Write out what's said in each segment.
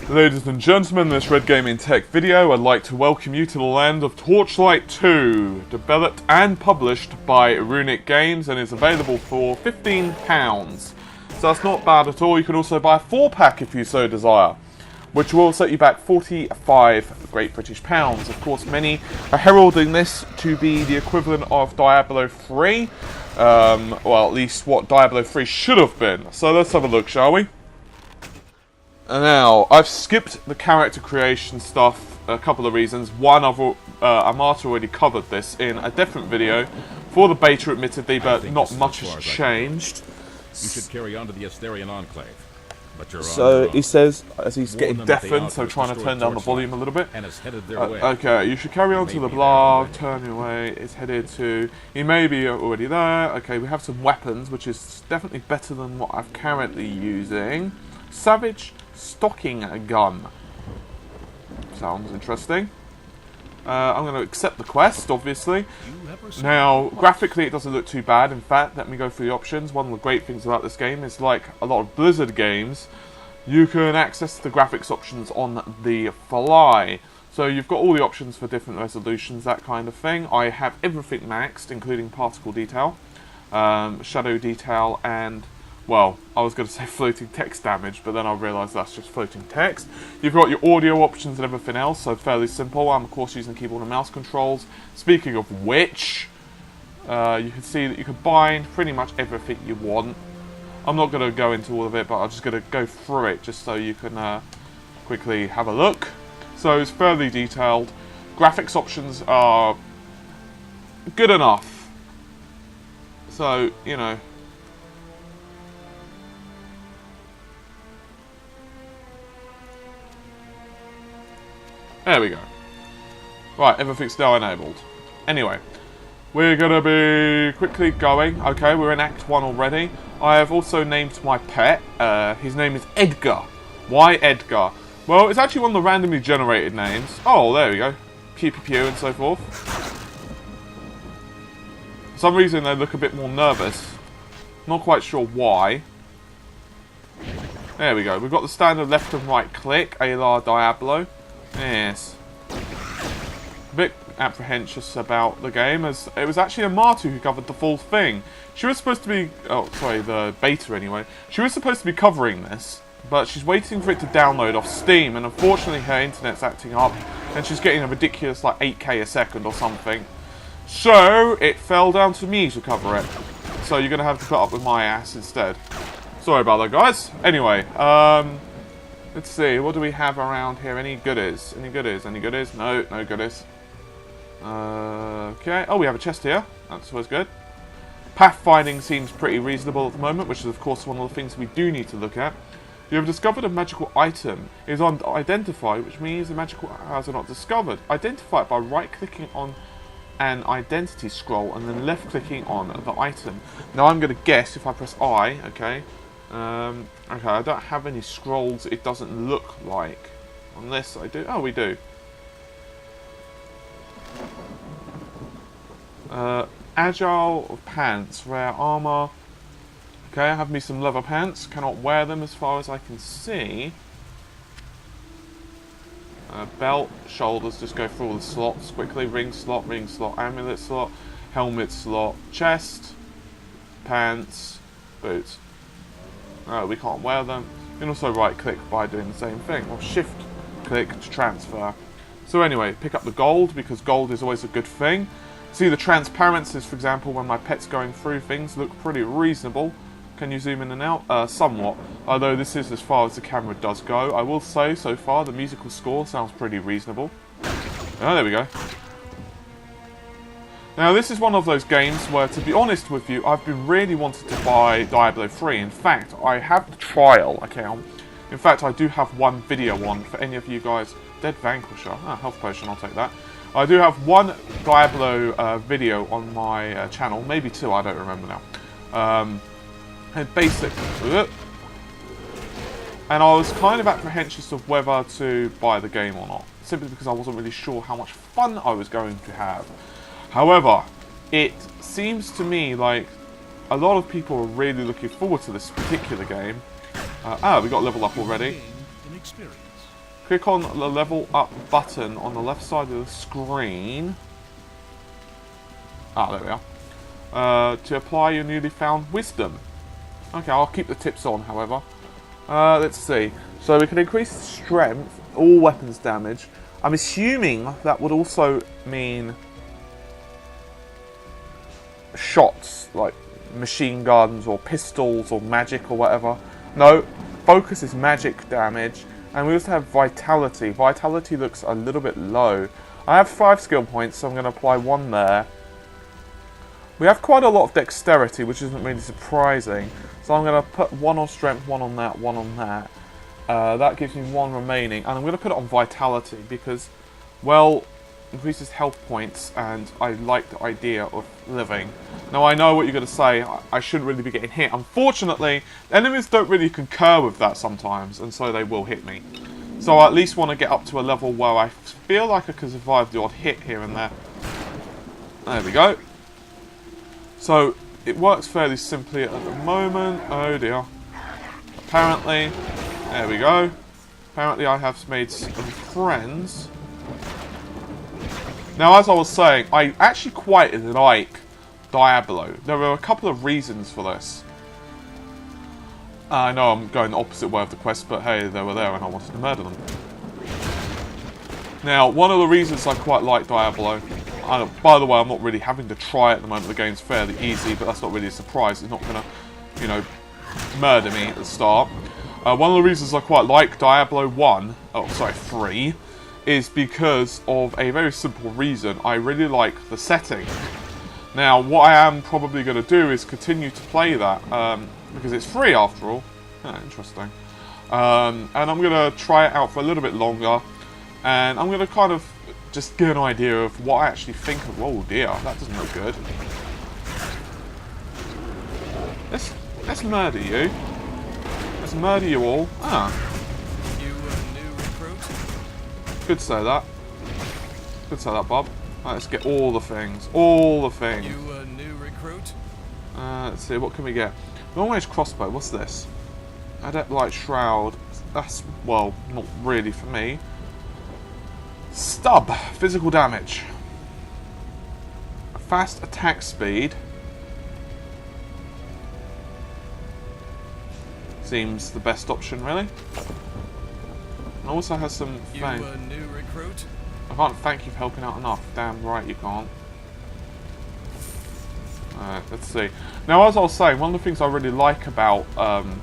Ladies and gentlemen, in this Red Gaming Tech video, I'd like to welcome you to the land of Torchlight II, developed and published by Runic Games and is available for £15. So that's not bad at all. You can also buy a 4-pack if you so desire, which will set you back 45 Great British pounds. Of course, many are heralding this to be the equivalent of Diablo 3, well, at least what Diablo 3 should have been. So let's have a look, shall we? Now, I've skipped the character creation stuff, a couple of reasons. One, Amata already covered this in a different video for the beta, admittedly, but not much has changed. You should carry on to the Asterian Enclave. But you're so he says, as he's getting deafened, so trying to turn down the volume a little bit. And is headed their way. Okay, you should carry on to the blah, turn your way, it's headed to... He may be already there. Okay, we have some weapons, which is definitely better than what I'm currently using. Savage stocking gun. Sounds interesting. I'm going to accept the quest, obviously. Now, graphically it doesn't look too bad. In fact, let me go through the options. One of the great things about this game is, like a lot of Blizzard games, you can access the graphics options on the fly. So you've got all the options for different resolutions, that kind of thing. I have everything maxed, including particle detail, shadow detail, and... well, I was going to say floating text damage, but then I realised that's just floating text. You've got your audio options and everything else, so fairly simple. I'm, of course, using keyboard and mouse controls. Speaking of which, you can see that you can bind pretty much everything you want. I'm not going to go into all of it, but I'm just going to go through it just so you can quickly have a look. So it's fairly detailed. Graphics options are good enough. So, you know... there we go. Right, everything's now enabled. Anyway, we're going to be quickly going. Okay, we're in Act 1 already. I have also named my pet. His name is Edgar. Why Edgar? Well, it's actually one of the randomly generated names. Oh, there we go. Pew pew pew and so forth. For some reason they look a bit more nervous. Not quite sure why. There we go. We've got the standard left and right click, a la Diablo. Yes. A bit apprehensive about the game, as it was actually Amatu who covered the full thing. She was supposed to be... oh, sorry, the beta anyway. She was supposed to be covering this, but she's waiting for it to download off Steam, and unfortunately her internet's acting up, and she's getting a ridiculous, like, 8K a second or something. So, it fell down to me to cover it. So you're going to have to put up with my ass instead. Sorry about that, guys. Anyway, let's see, what do we have around here? Any goodies? Any goodies? Any goodies? No, no goodies. Okay. Oh, we have a chest here. That's always good. Pathfinding seems pretty reasonable at the moment, which is, of course, one of the things we do need to look at. You have discovered a magical item. It is unidentified, which means the magical items are not discovered. Identify it by right-clicking on an identity scroll and then left-clicking on the item. Now, I'm going to guess if I press I, okay... okay, I don't have any scrolls, it doesn't look like. Unless I do. Oh, we do. Agile pants, rare armor. Okay, I have me some leather pants. Cannot wear them as far as I can see. Belt, shoulders, just go through all the slots quickly. Ring slot, amulet slot, helmet slot, chest, pants, boots. We can't wear them. You can also right click by doing the same thing, or shift click to transfer. So anyway, pick up the gold, because gold is always a good thing. See, the transparencies, for example, when my pet's going through things, look pretty reasonable. Can you zoom in and out? Somewhat. Although this is as far as the camera does go. I will say, so far, the musical score sounds pretty reasonable. Oh, there we go. Now, this is one of those games where, to be honest with you, I've been really wanting to buy Diablo 3. In fact, I have the trial account. In fact, I do have one video on for any of you guys. Dead Vanquisher. Ah, health potion, I'll take that. I do have one Diablo video on my channel. Maybe two, I don't remember now. And basically... and I was kind of apprehensive of whether to buy the game or not. Simply because I wasn't really sure how much fun I was going to have. However, it seems to me like a lot of people are really looking forward to this particular game. We got level up already. click on the level up button on the left side of the screen. Ah, there we are. To apply your newly found wisdom. Okay, I'll keep the tips on, however. Let's see. So we can increase strength, all weapons damage. I'm assuming that would also mean shots, like machine guns or pistols or magic or whatever. No, focus is magic damage. And we also have vitality. Vitality looks a little bit low. I have 5 skill points, so I'm going to apply 1 there. We have quite a lot of dexterity, which isn't really surprising. So I'm going to put 1 on strength, 1 on that, 1 on that. That gives me 1 remaining. And I'm going to put it on vitality because, well, increases health points and I like the idea of living. Now I know what you're going to say, I shouldn't really be getting hit. Unfortunately, enemies don't really concur with that sometimes, and so they will hit me. So I at least want to get up to a level where I feel like I can survive the odd hit here and there. There we go. So it works fairly simply at the moment. Oh dear. Apparently, there we go. Apparently I have made some friends. Now, as I was saying, I actually quite like Diablo. There are a couple of reasons for this. I know I'm going the opposite way of the quest, but hey, they were there and I wanted to murder them. Now, one of the reasons I quite like Diablo, by the way, I'm not really having to try at the moment, the game's fairly easy, but that's not really a surprise. It's not going to, you know, murder me at the start. One of the reasons I quite like Diablo 3, is because of a very simple reason. I really like the setting. Now, what I am probably going to do is continue to play that, because it's free after all. Interesting. And I'm going to try it out for a little bit longer, and I'm going to kind of just get an idea of what I actually think of... Oh dear, that doesn't look good. Let's murder you. Let's murder you all. Good to say that. Good to say that, Bob. Right, let's get all the things. All the things. You a new recruit? Let's see, what can we get? Long-range crossbow, what's this? Adept Light Shroud. That's, well, not really for me. Stub. Physical damage. Fast attack speed. Seems the best option, really. It also has some thank. You a new recruit? I can't thank you for helping out enough. Damn right you can't. Alright, let's see. Now, as I was saying, one of the things I really like about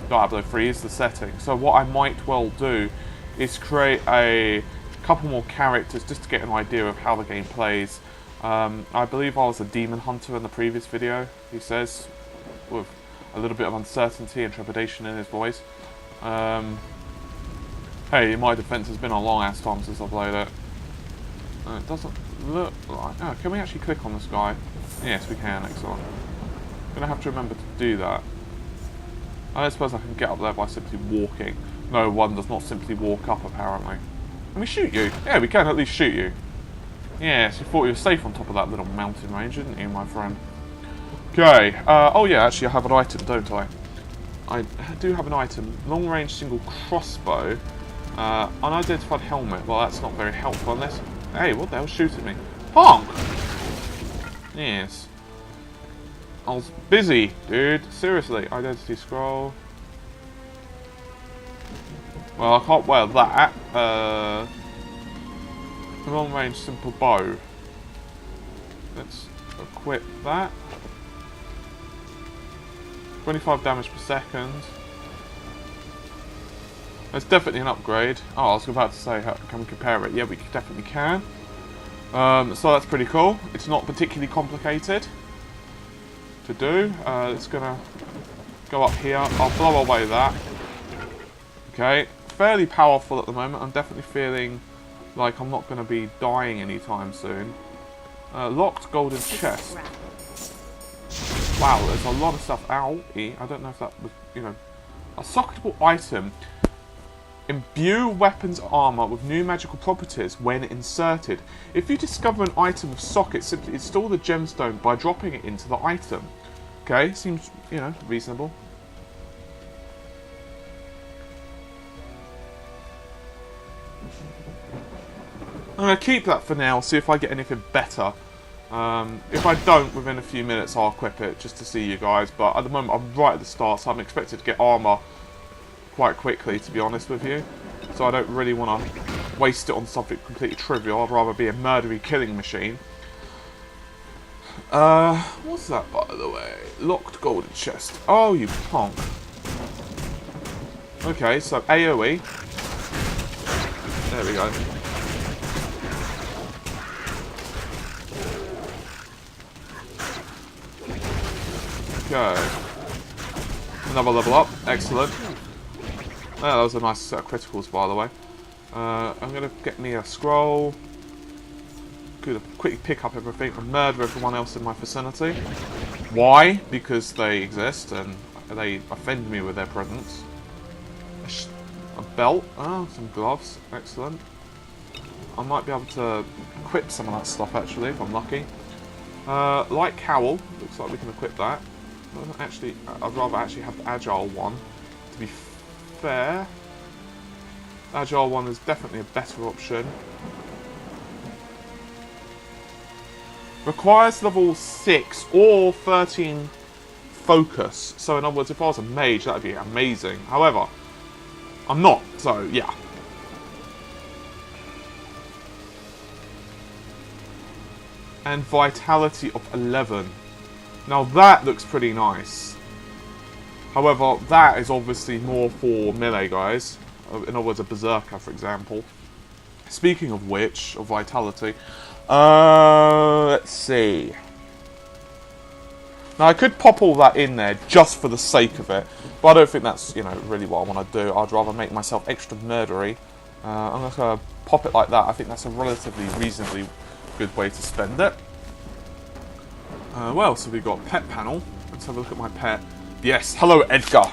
Diablo 3 is the setting. So what I might well do is create a couple more characters just to get an idea of how the game plays. I believe I was a demon hunter in the previous video, he says, with a little bit of uncertainty and trepidation in his voice. Hey, in my defense, it's been a long ass time since I played it. It doesn't look like... Oh, can we actually click on this guy? Yes, we can, excellent. I'm gonna have to remember to do that. I don't suppose I can get up there by simply walking. No, one does not simply walk up, apparently. Can we shoot you? Yeah, we can at least shoot you. Yes, you thought you were safe on top of that little mountain range, didn't you, my friend? Okay, oh yeah, actually I have an item, don't I? I do have an item. Long-range single crossbow. Unidentified helmet. Well, that's not very helpful unless... Hey, what the hell's shooting me? Honk! Yes. I was busy, dude. Seriously. Identity scroll. Well, I can't wear that. Long-range simple bow. Let's equip that. 25 damage per second. It's definitely an upgrade. Oh, I was about to say, can we compare it? Yeah, we definitely can. So that's pretty cool. It's not particularly complicated to do. It's gonna go up here. I'll blow away that. Okay, fairly powerful at the moment. I'm definitely feeling like I'm not going to be dying anytime soon. Locked golden chest. Wow, there's a lot of stuff. Owie. I don't know if that was, you know, a socketable item. Imbue weapons armor with new magical properties when inserted. If you discover an item with socket, simply install the gemstone by dropping it into the item. Okay, seems, you know, reasonable. I'm going to keep that for now, see if I get anything better. If I don't, within a few minutes I'll equip it, just to see you guys. But at the moment I'm right at the start, so I'm expected to get armour quite quickly, to be honest with you. So I don't really want to waste it on something completely trivial. I'd rather be a murdery killing machine. What's that, by the way? Locked golden chest. Oh, you punk. Okay, so AoE. There we go. Okay. Another level up. Excellent. Oh, that was a nice set of criticals, by the way. I'm going to get me a scroll. Good, quickly pick up everything and murder everyone else in my vicinity. Why? Because they exist and they offend me with their presence. A belt. Oh, some gloves. Excellent. I might be able to equip some of that stuff, actually, if I'm lucky. Light cowl. Looks like we can equip that. Actually, I'd rather actually have the agile one, to be fair. Agile one is definitely a better option. Requires level 6 or 13 focus. So in other words, if I was a mage, that would be amazing. However, I'm not, so yeah. And vitality of 11. Now that looks pretty nice. However, that is obviously more for melee guys. In other words, a berserker, for example. Speaking of which, of vitality, let's see. Now I could pop all that in there just for the sake of it, but I don't think that's, you know, really what I want to do. I'd rather make myself extra murdery. I'm just gonna pop it like that. I think that's a relatively reasonably good way to spend it. Well, so we've got pet panel. Let's have a look at my pet. Yes, hello Edgar.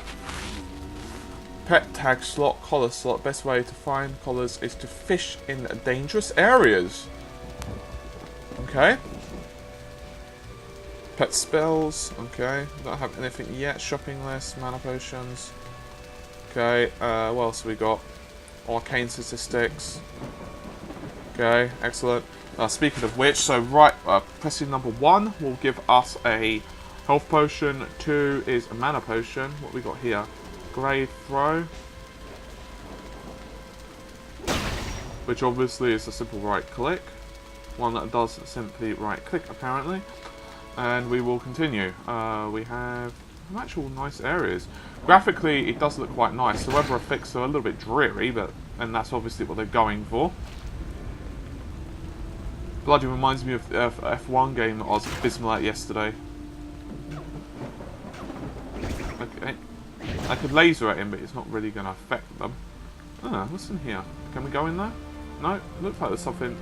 Pet tag slot, collar slot. Best way to find collars is to fish in dangerous areas. Okay. Pet spells. Okay. Don't have anything yet. Shopping list, mana potions. Okay. What else have we got? Arcane statistics. Okay. Excellent. Speaking of which, so right, pressing number 1 will give us a health potion. 2 is a mana potion. What we got here? Grave throw, which obviously is a simple right click. One that does simply right click apparently. And we will continue. We have some actual nice areas. Graphically, it does look quite nice. The weather effects are a little bit dreary, and that's obviously what they're going for. Bloody reminds me of the F1 game that I was abysmal at yesterday. Okay. I could laser at him, but it's not really going to affect them. Ah, what's in here? Can we go in there? No? Looks like there's something...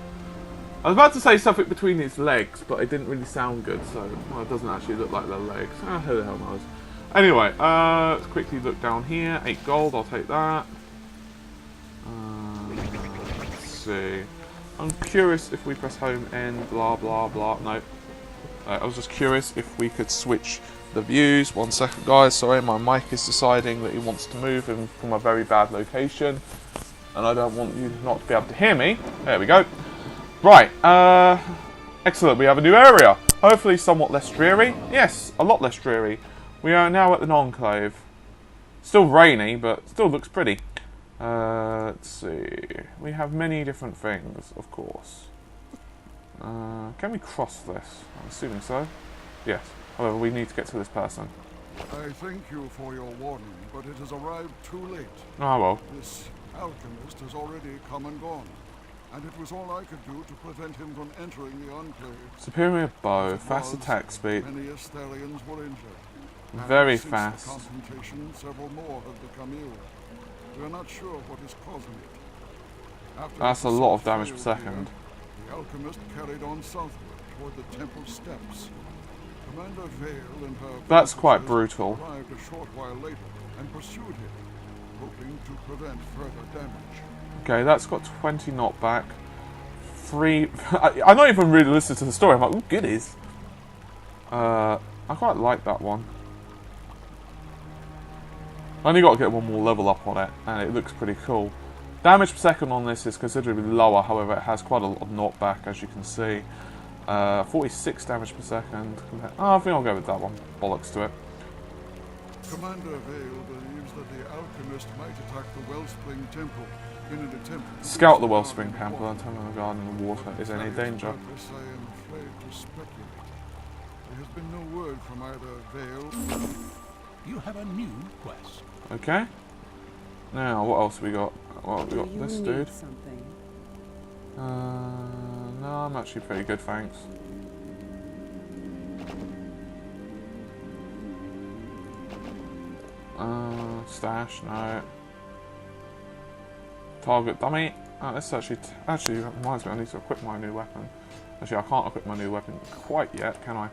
I was about to say something between his legs, but it didn't really sound good, so... Well, it doesn't actually look like their legs. Ah, who the hell knows? Anyway, let's quickly look down here. 8 gold, I'll take that. Let's see... I'm curious if we press home and blah blah blah. No. I was just curious if we could switch the views. 1 second, guys. Sorry, my mic is deciding that he wants to move in from a very bad location. And I don't want you not to be able to hear me. There we go. Right. Excellent. We have a new area. Hopefully somewhat less dreary. Yes, a lot less dreary. We are now at the Enclave. Still rainy, but still looks pretty. Let's see. We have many different things, of course. Can we cross this? I'm assuming so. Yes. However, we need to get to this person. I thank you for your warning, but it has arrived too late. Ah, well. This alchemist has already come and gone, and it was all I could do to prevent him from entering the Enclave. Superior bow, fast attack speed. Many Asterians were injured. Very And since fast. the confrontation, several more have become ill. We are not sure what is causing it. After That's a the lot of assault damage per failed second. here, the alchemist carried on southward toward the temple steps. Commander Vale and her That's quite forces brutal. arrived a short while later and pursued him, hoping to prevent further damage. Okay, that's got 20 knockback. 3... I'm not even really listening to the story. I'm like, ooh, goodies. I quite like that one. I only got to get 1 more level up on it, and it looks pretty cool. Damage per second on this is considerably lower, however it has quite a lot of knockback, as you can see. 46 damage per second. Oh, I think I'll go with that one. Bollocks to it. Commander Vale believes that the alchemist might attack the Wellspring Temple in an attempt to Scout the Wellspring Temple and tell me the garden of water is any danger. I am afraid to speculate. There has been no word from either Vale. You have a new quest. Okay. Now, what else we got? Well, we got this dude. Something? No, I'm actually pretty good, thanks. Stash, no. Target dummy. Oh, this actually reminds me I need to equip my new weapon. Actually, I can't equip my new weapon quite yet, can I?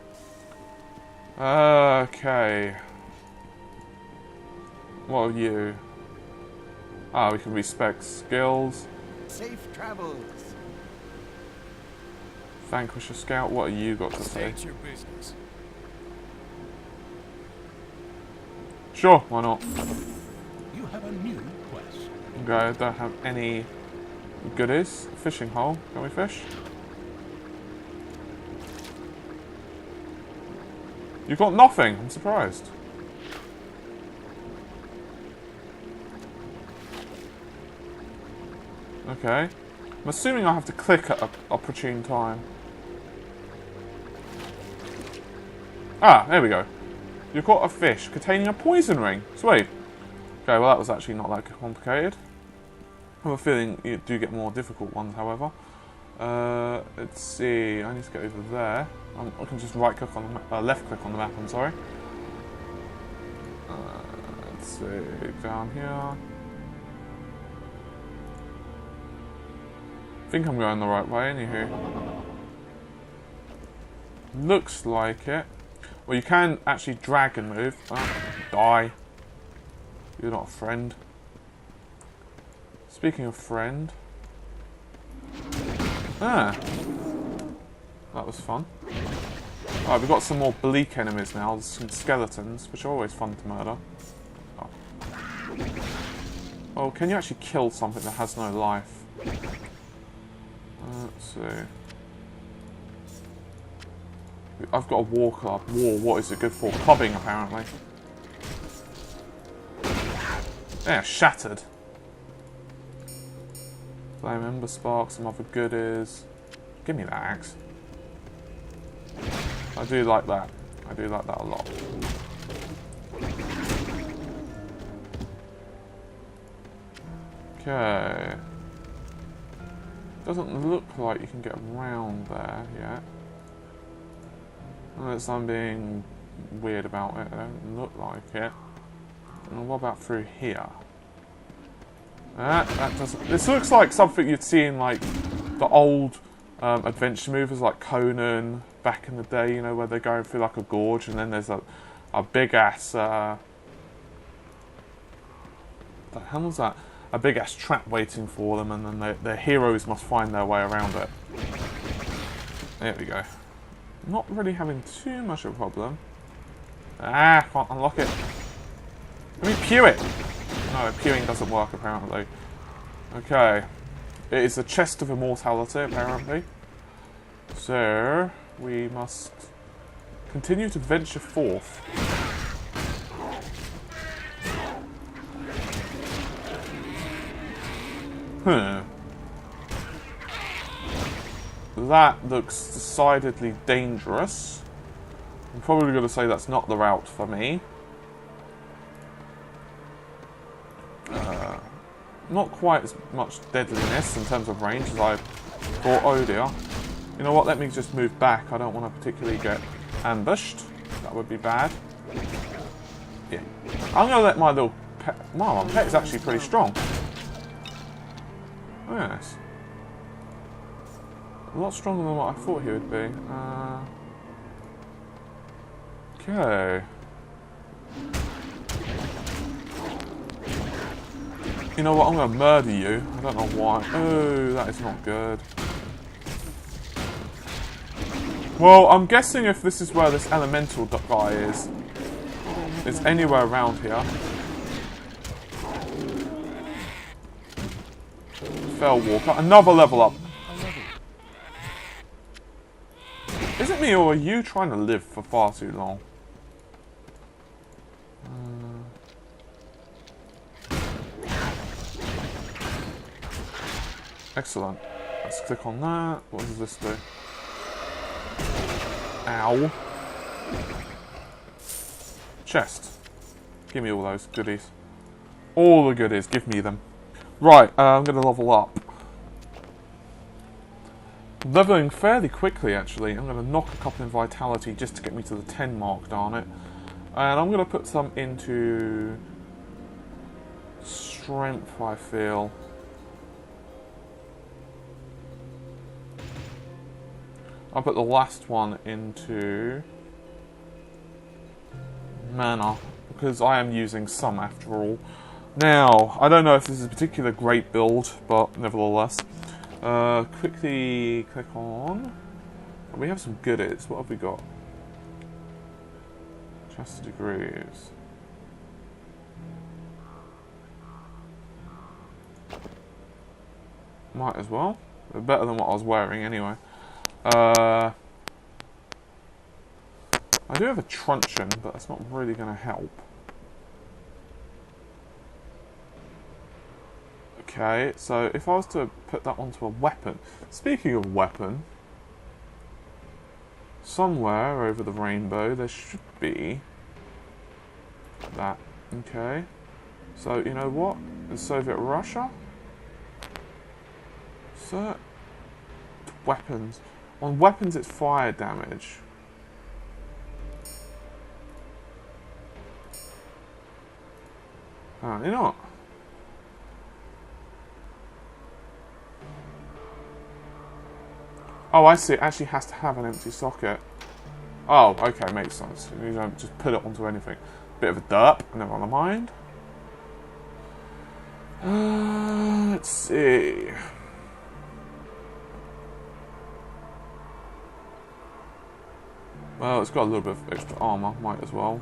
Okay. What are you? Ah, we can respec skills. Safe travels. Vanquish a scout. What have you got to say? State your business. Sure, why not? You have a new quest. Okay, I don't have any goodies. Fishing hole. Can we fish? You've got nothing. I'm surprised. Okay. I'm assuming I have to click at an opportune time. Ah, there we go. You've got a fish containing a poison ring. Sweet. Okay, well that was actually not that complicated. I have a feeling you do get more difficult ones, however. Let's see. I need to get over there. I can just right click on the map, left click on the map. I'm sorry. Let's see. Down here. I think I'm going the right way, anywho. Looks like it. Well, you can actually drag and move. Oh, die. You're not a friend. Speaking of friend. Ah. That was fun. Alright, we've got some more bleak enemies now. There's some skeletons, which are always fun to murder. Oh. Oh, can you actually kill something that has no life? Let's see. I've got a war club. War, what is it good for? Clubbing, apparently. Yeah, shattered. Flame Ember Spark, some other goodies. Give me that axe. I do like that. I do like that a lot. Okay. Doesn't look like you can get around there yet. Unless I'm being weird about it, it don't look like it. And what about through here? That doesn't. This looks like something you'd see in like the old adventure movies, like Conan back in the day. You know, where they're going through like a gorge, and then there's a big ass. The hell was that? A big ass trap waiting for them, and then their heroes must find their way around it. There we go. Not really having too much of a problem. Ah, can't unlock it. Let me pew it. No, pewing doesn't work apparently. Okay. It is a chest of immortality apparently. So, we must continue to venture forth. That looks decidedly dangerous. I'm probably going to say that's not the route for me. Not quite as much deadliness in terms of range as I thought. Oh dear. You know what, let me just move back. I don't want to particularly get ambushed. That would be bad. Yeah. I'm going to let my little pet... Wow, my pet is actually pretty strong. Yes. A lot stronger than what I thought he would be. Okay. You know what, I'm going to murder you. I don't know why. Oh, that is not good. Well, I'm guessing if this is where this elemental guy is, it's anywhere around here. Fell Walker. Another level up. Is it me or are you trying to live for far too long? Excellent. Let's click on that. What does this do? Ow. Chest. Give me all those goodies. All the goodies. Give me them. Right, I'm going to level up. Leveling fairly quickly, actually. I'm going to knock a couple in Vitality just to get me to the 10 mark, darn it. And I'm going to put some into Strength, I feel. I'll put the last one into Mana, because I am using some after all. Now, I don't know if this is a particular great build, but nevertheless. Quickly click on. We have some goodies. What have we got? Chest degrees. Might as well. They're better than what I was wearing anyway. I do have a truncheon, but that's not really going to help. Okay, so if I was to put that onto a weapon... Speaking of weapon, somewhere over the rainbow there should be that. Okay, so you know what? In Soviet Russia? So, weapons. On weapons it's fire damage. You know what? Oh, I see. It actually has to have an empty socket. Oh, okay, makes sense. You don't just put it onto anything. Bit of a derp. Never mind. Let's see. Well, it's got a little bit of extra armor. Might as well.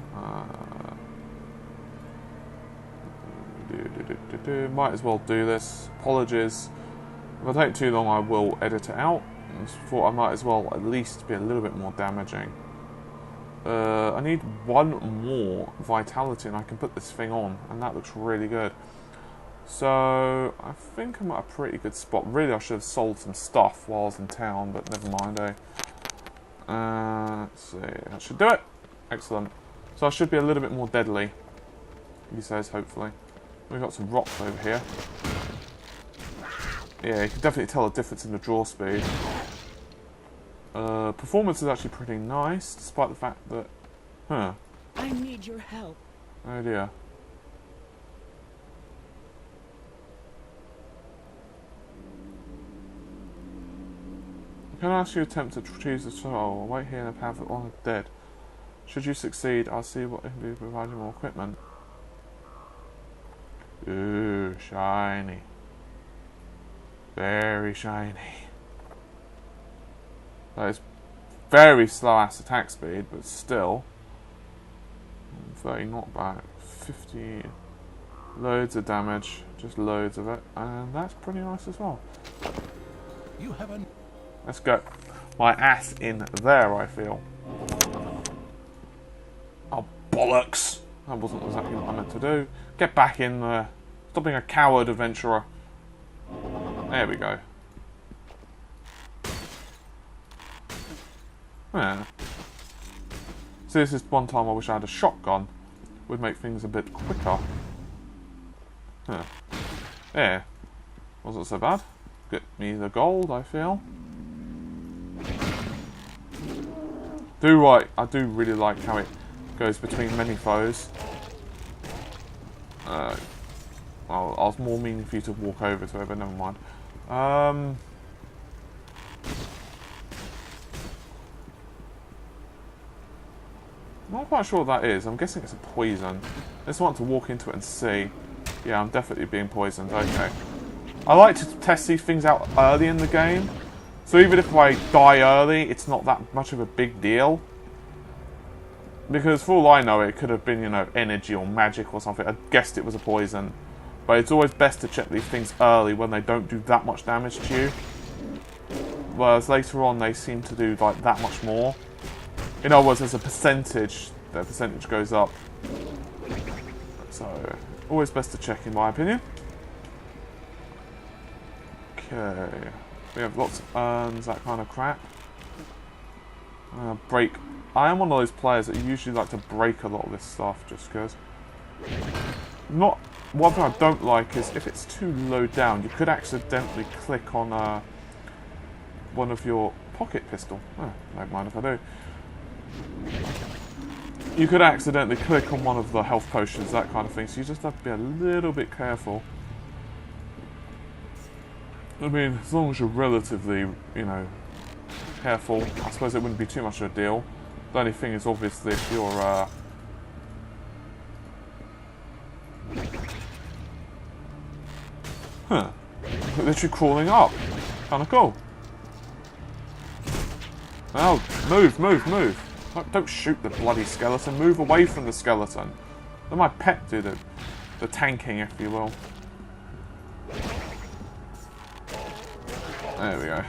Might as well do this. Apologies. If I take too long, I will edit it out. I thought I might as well at least be a little bit more damaging. I need one more vitality and I can put this thing on, and that looks really good. So I think I'm at a pretty good spot. Really, I should have sold some stuff while I was in town, but never mind, eh? Let's see, that should do it. Excellent. So I should be a little bit more deadly, he says, hopefully. We've got some rocks over here. Yeah, you can definitely tell the difference in the draw speed. Performance is actually pretty nice, despite the fact that... Huh. I need your help. Oh dear. Can I ask you to attempt to choose a soul? Wait here in the path of undead. Should you succeed, I'll see what can be providing more equipment. Ooh, shiny. Very shiny. That is very slow ass attack speed, but still. 30 knockback, 50 loads of damage, just loads of it, and that's pretty nice as well. You have an... Let's go. My ass in there, I feel. Oh, bollocks. That wasn't exactly what I meant to do. Get back in there. Stop being a coward, adventurer. There we go. Yeah. So this is one time I wish I had a shotgun. Would make things a bit quicker. Huh. Yeah. Wasn't so bad. Get me the gold, I feel. I do really like how it goes between many foes. Well, I was more meaning for you to walk over to it, but never mind. I'm not quite sure what that is. I'm guessing it's a poison. I just want to walk into it and see. Yeah, I'm definitely being poisoned. Okay. I like to test these things out early in the game. So even if I die early, it's not that much of a big deal. Because for all I know, it could have been, you know, energy or magic or something. I guessed it was a poison. But it's always best to check these things early when they don't do that much damage to you. Whereas later on they seem to do like that much more. In other words, there's a percentage, the percentage goes up. So, always best to check in my opinion. Okay, we have lots of urns, that kind of crap. Break. I am one of those players that usually like to break a lot of this stuff just because. One thing I don't like is if it's too low down, you could accidentally click on one of your pocket pistol. Oh, never mind if I do. You could accidentally click on one of the health potions, that kind of thing, so you just have to be a little bit careful. I mean, as long as you're relatively, you know, careful, I suppose it wouldn't be too much of a deal. The only thing is obviously if you're, literally crawling up. Kinda cool. Now, move, move, move. Don't shoot the bloody skeleton. Move away from the skeleton. Let my pet do the tanking, if you will. There we go.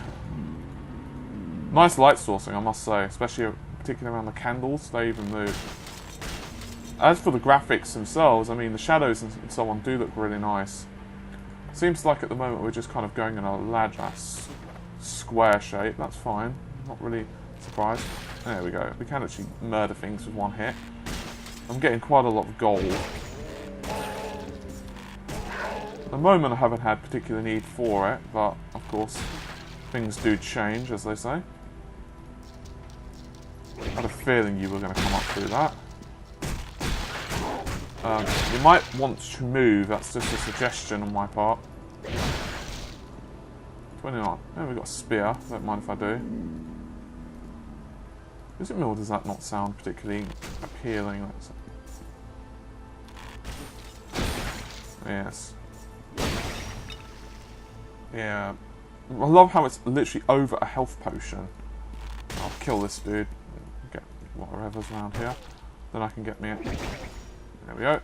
Nice light sourcing, I must say. Especially, particularly around the candles. They even move. As for the graphics themselves, I mean, the shadows and so on do look really nice. Seems like at the moment we're just kind of going in a larger square shape. That's fine. Not really surprised. There we go. We can actually murder things with one hit. I'm getting quite a lot of gold. At the moment I haven't had particular need for it, but of course things do change, as they say. I had a feeling you were going to come up through that. You might want to move, that's just a suggestion on my part. 29. There we got a spear, don't mind if I do. Is it me or does that not sound particularly appealing? Yes. Yeah. I love how it's literally over a health potion. I'll kill this dude. Get whatever's around here. Then I can get me it. There we go.